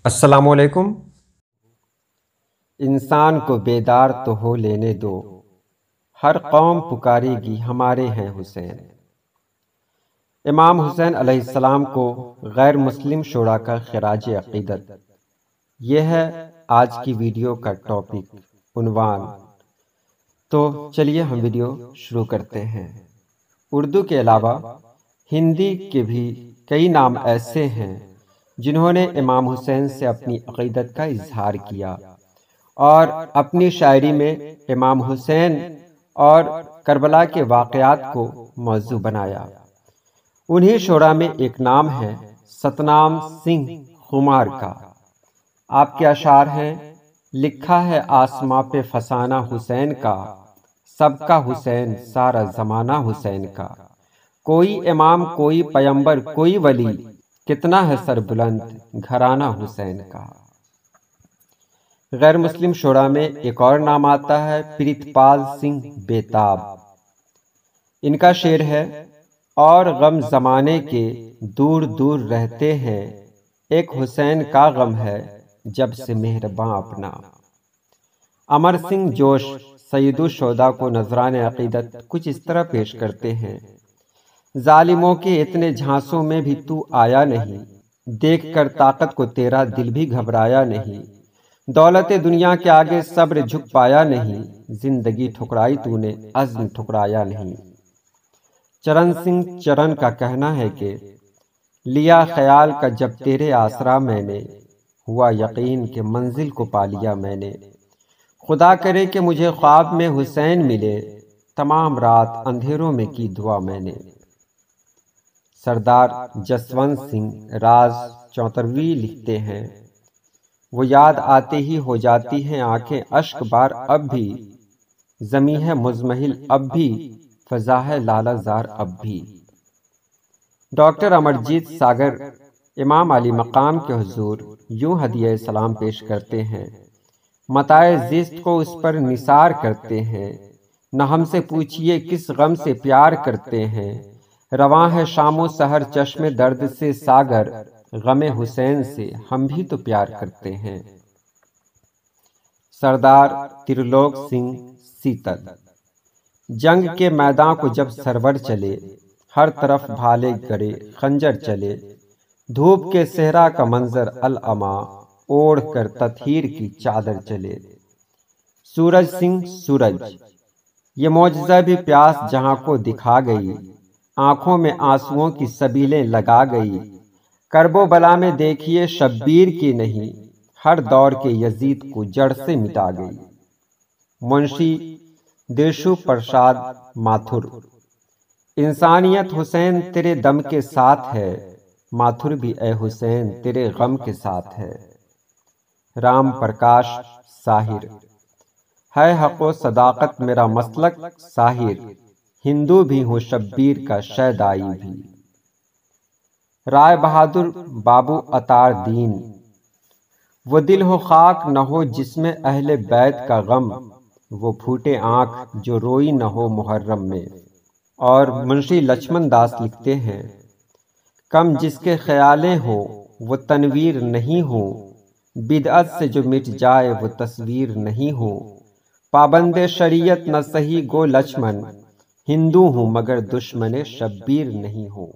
السلام علیکم۔ انسان کو بیدار تو ہو لینے دو، ہر قوم پکارے گی ہمارے ہیں حسین۔ امام حسین علیہ السلام کو غیر مسلم شعراء کا خراج عقیدت، یہ ہے آج کی ویڈیو کا ٹاپک، عنوان۔ تو چلیے ہم ویڈیو شروع کرتے ہیں۔ اردو کے علاوہ ہندی کے بھی کئی نام ایسے ہیں جنہوں نے امام حسین سے اپنی عقیدت کا اظہار کیا اور اپنی شاعری میں امام حسین اور کربلا کے واقعات کو موضوع بنایا۔ انہی شعراء میں ایک نام ہے ستنام سنگھ خمار کا۔ آپ کے اشعار ہیں: لکھا ہے آسماں پہ فسانہ حسین کا، سب کا حسین سارا زمانہ حسین کا، کوئی امام کوئی پیمبر کوئی ولی، کتنا ہے سر بلند گھرانہ حسین کا۔ غیر مسلم شعراء میں ایک اور نام آتا ہے پریت پال سنگھ بیتاب۔ ان کا شعر ہے: اور غم زمانے کے دور دور رہتے ہیں، ایک حسین کا غم ہے جب سے مہرباں اپنا۔ امر سنگھ جوش سید الشہداء کو نذران عقیدت کچھ اس طرح پیش کرتے ہیں: ظالموں کے اتنے جھانسوں میں بھی تو آیا نہیں، دیکھ کر طاقت کو تیرا دل بھی گھبرایا نہیں، دولت دنیا کے آگے صبر جھک پایا نہیں، زندگی ٹھکرائی تو نے عزم ٹھکرایا نہیں۔ چرن سنگھ چرن کا کہنا ہے کہ لیا خیال کا جب تیرے آسرا میں نے، ہوا یقین کہ منزل کو پا لیا میں نے، خدا کرے کہ مجھے خواب میں حسین ملے، تمام رات اندھیروں میں کی دعا میں نے۔ سردار جسونت سنگھ راز 74 لکھتے ہیں: وہ یاد آتے ہی ہو جاتی ہیں آنکھیں اشک بار اب بھی، زمیں ہے مزمحل اب بھی، فضا ہے لالہ زار اب بھی۔ ڈاکٹر امرجیت ساگر امام علی مقام کے حضور یوں ہدیہ سلام پیش کرتے ہیں: متاع زیست کو اس پر نثار کرتے ہیں، نہ ہم سے پوچھئے کس غم سے پیار کرتے ہیں، رواں ہے شام و سحر چشم درد سے ساگر، غم حسین سے ہم بھی تو پیار کرتے ہیں۔ سردار ترلوک سنگھ سیتل جنگ کے میدان کو جب سرور چلے، ہر طرف بھالے گڑے خنجر چلے، دھوپ کے صحرا کا منظر العماں، اوڑھ کر تطہیر کی چادر چلے۔ سورج سنگھ سورج یہ معجزہ بھی پیاس جہاں کو دکھا گئی، آنکھوں میں آنسوؤں کی سبیلیں لگا گئی، کرب و بلا میں دیکھیے شبیر کی نہیں، ہر دور کے یزید کو جڑ سے مٹا گئی۔ منشی دیشو پرساد ماتھر انسانیت حسین تیرے دم کے ساتھ ہے، ماتھر بھی اے حسین تیرے غم کے ساتھ ہے۔ رام پرکاش ساحر ہے حق و صداقت میرا مسلک ساحر، ہندو بھی ہوں شبیر کا شیدائی بھی۔ رائے بہادر بابو اتار دین وہ دل ہو خاک نہ ہو جس میں اہل بیت کا غم، وہ پھوٹے آنکھ جو روئی نہ ہو محرم میں۔ اور منشی لچھمن داس لکھتے ہیں: کم جس کے خیالیں ہو وہ تنویر نہیں ہو، بدعت سے جو مٹ جائے وہ تصویر نہیں ہو، پابند شریعت نہ سہی گو لچھمن، ہندو ہوں مگر دشمن شبیر نہیں ہوں۔